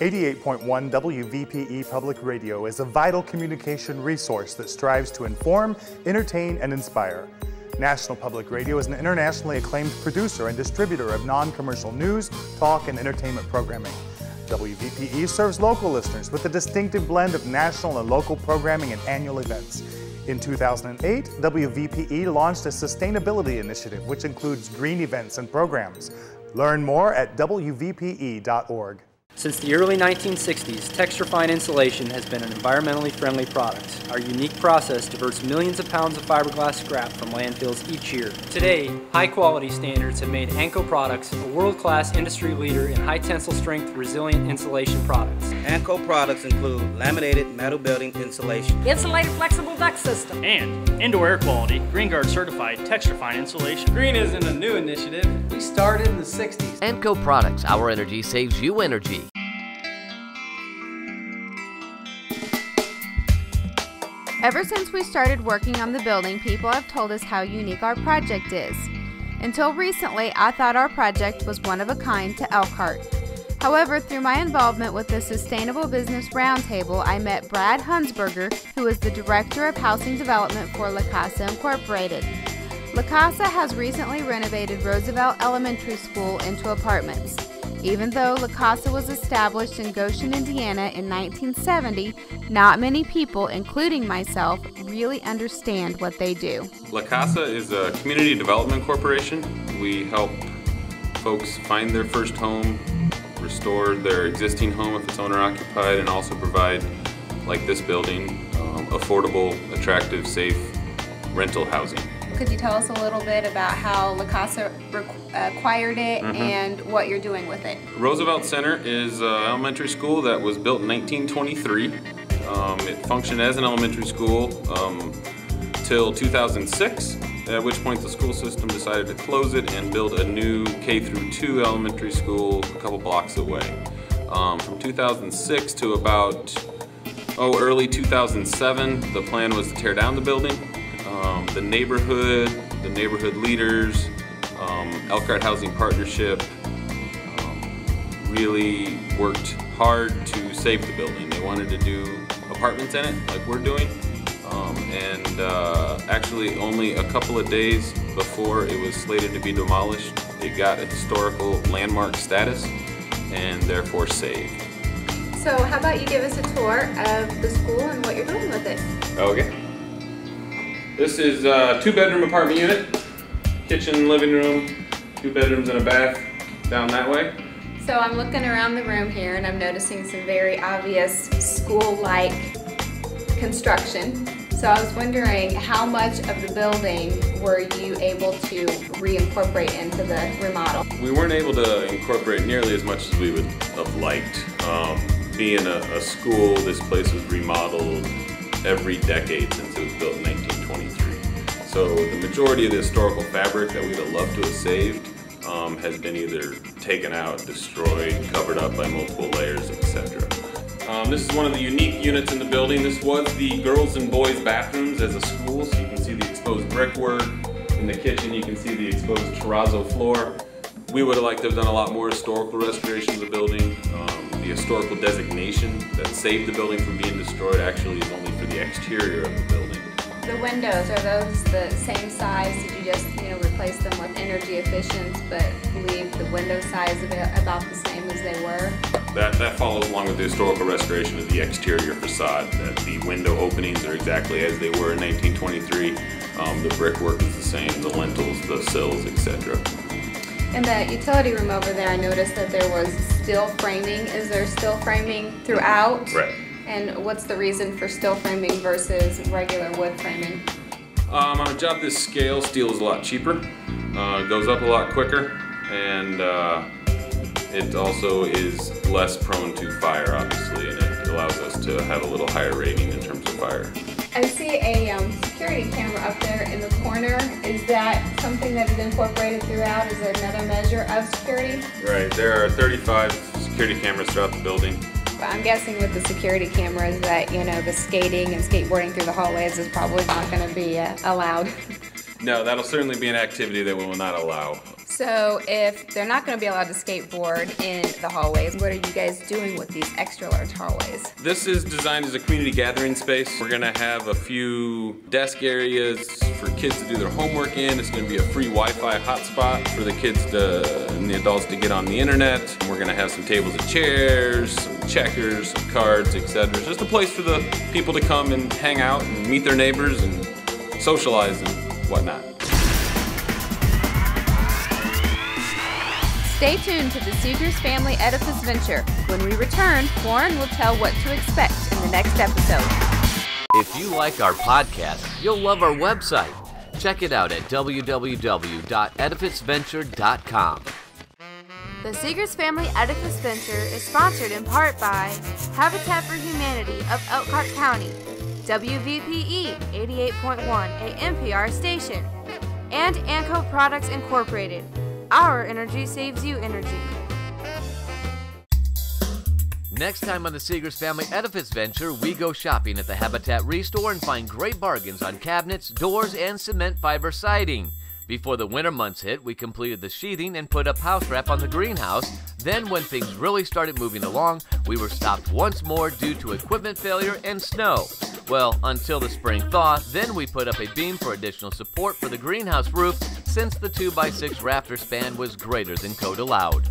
88.1 WVPE Public Radio is a vital communication resource that strives to inform, entertain, and inspire. National Public Radio is an internationally acclaimed producer and distributor of non-commercial news, talk, and entertainment programming. WVPE serves local listeners with a distinctive blend of national and local programming and annual events. In 2008, WVPE launched a sustainability initiative which includes green events and programs. Learn more at WVPE.org. Since the early 1960s, Texturefine insulation has been an environmentally friendly product. Our unique process diverts millions of pounds of fiberglass scrap from landfills each year. Today, high-quality standards have made Anco Products a world-class industry leader in high-tensile strength, resilient insulation products. Anco products include laminated metal building insulation, insulated flexible duct system, and indoor air quality, Green Guard certified Texturefine insulation. Green isn't a new initiative. We started in the 60s. Anco Products, our energy saves you energy. Ever since we started working on the building, people have told us how unique our project is. Until recently, I thought our project was one of a kind to Elkhart. However, through my involvement with the Sustainable Business Roundtable, I met Brad Hunsberger, who is the Director of Housing Development for LaCasa Incorporated. LaCasa has recently renovated Roosevelt Elementary School into apartments. Even though LaCasa was established in Goshen, Indiana in 1970, not many people, including myself, really understand what they do. LaCasa is a community development corporation. We help folks find their first home, restore their existing home if it's owner-occupied, and also provide, like this building, affordable, attractive, safe rental housing. Could you tell us a little bit about how LaCasa acquired it and what you're doing with it? Roosevelt Center is an elementary school that was built in 1923. It functioned as an elementary school till 2006, at which point the school system decided to close it and build a new K-2 elementary school a couple blocks away. From 2006 to about early 2007, the plan was to tear down the building. The neighborhood leaders, Elkhart Housing Partnership really worked hard to save the building. They wanted to do apartments in it like we're doing, and actually only a couple of days before it was slated to be demolished, it got a historical landmark status and therefore saved. So how about you give us a tour of the school and what you're doing with it? Okay. This is a 2-bedroom apartment unit, kitchen, living room, 2 bedrooms and a bath down that way. So I'm looking around the room here and I'm noticing some very obvious school-like construction. So I was wondering, how much of the building were you able to reincorporate into the remodel? We weren't able to incorporate nearly as much as we would have liked. Being a school, this place was remodeled every decade since it was built in 1923. So the majority of the historical fabric that we'd have loved to have saved has been either taken out, destroyed, covered up by multiple layers, etc. This is one of the unique units in the building. This was the girls and boys bathrooms as a school, so you can see the exposed brickwork. In the kitchen you can see the exposed terrazzo floor. We would have liked to have done a lot more historical restoration of the building. The historical designation that saved the building from being destroyed actually is only for the exterior of the building. The windows, are those the same size? Did you just replace them with energy efficient but leave the window size about the same as they were? That follows along with the historical restoration of the exterior facade, that the window openings are exactly as they were in 1923. The brickwork is the same, the lintels, the sills, etc. In the utility room over there, I noticed that there was steel framing. Is there steel framing throughout? Right. And what's the reason for steel framing versus regular wood framing? On a job this scale, steel is a lot cheaper, goes up a lot quicker, and it also is less prone to fire, obviously, and it allows us to have a little higher rating in terms of fire. I see a security camera up there in the corner. Is that something that is incorporated throughout as another measure of security? Right, there are 35 security cameras throughout the building. But I'm guessing with the security cameras that, the skating and skateboarding through the hallways is probably not going to be allowed. No, that'll certainly be an activity that we will not allow. So if they're not going to be allowed to skateboard in the hallways, what are you guys doing with these extra large hallways? This is designed as a community gathering space. We're gonna have a few desk areas for kids to do their homework in. It's gonna be a free Wi-Fi hotspot for the kids and the adults to get on the internet. And we're gonna have some tables and chairs, some checkers, some cards, etc. It's just a place for the people to come and hang out and meet their neighbors and socialize and whatnot. Stay tuned to the Seegers Family Edifice Venture. When we return, Warren will tell what to expect in the next episode. If you like our podcast, you'll love our website. Check it out at www.edificeventure.com. The Seegers Family Edifice Venture is sponsored in part by Habitat for Humanity of Elkhart County, WVPE 88.1, a NPR station, and Anco Products Incorporated. Our energy saves you energy. Next time on the Seegers Family Edifice Venture, we go shopping at the Habitat Restore and find great bargains on cabinets, doors, and cement fiber siding. Before the winter months hit, we completed the sheathing and put up house wrap on the greenhouse. Then when things really started moving along, we were stopped once more due to equipment failure and snow. Well, until the spring thaw, then we put up a beam for additional support for the greenhouse roof since the 2x6 rafter span was greater than code allowed.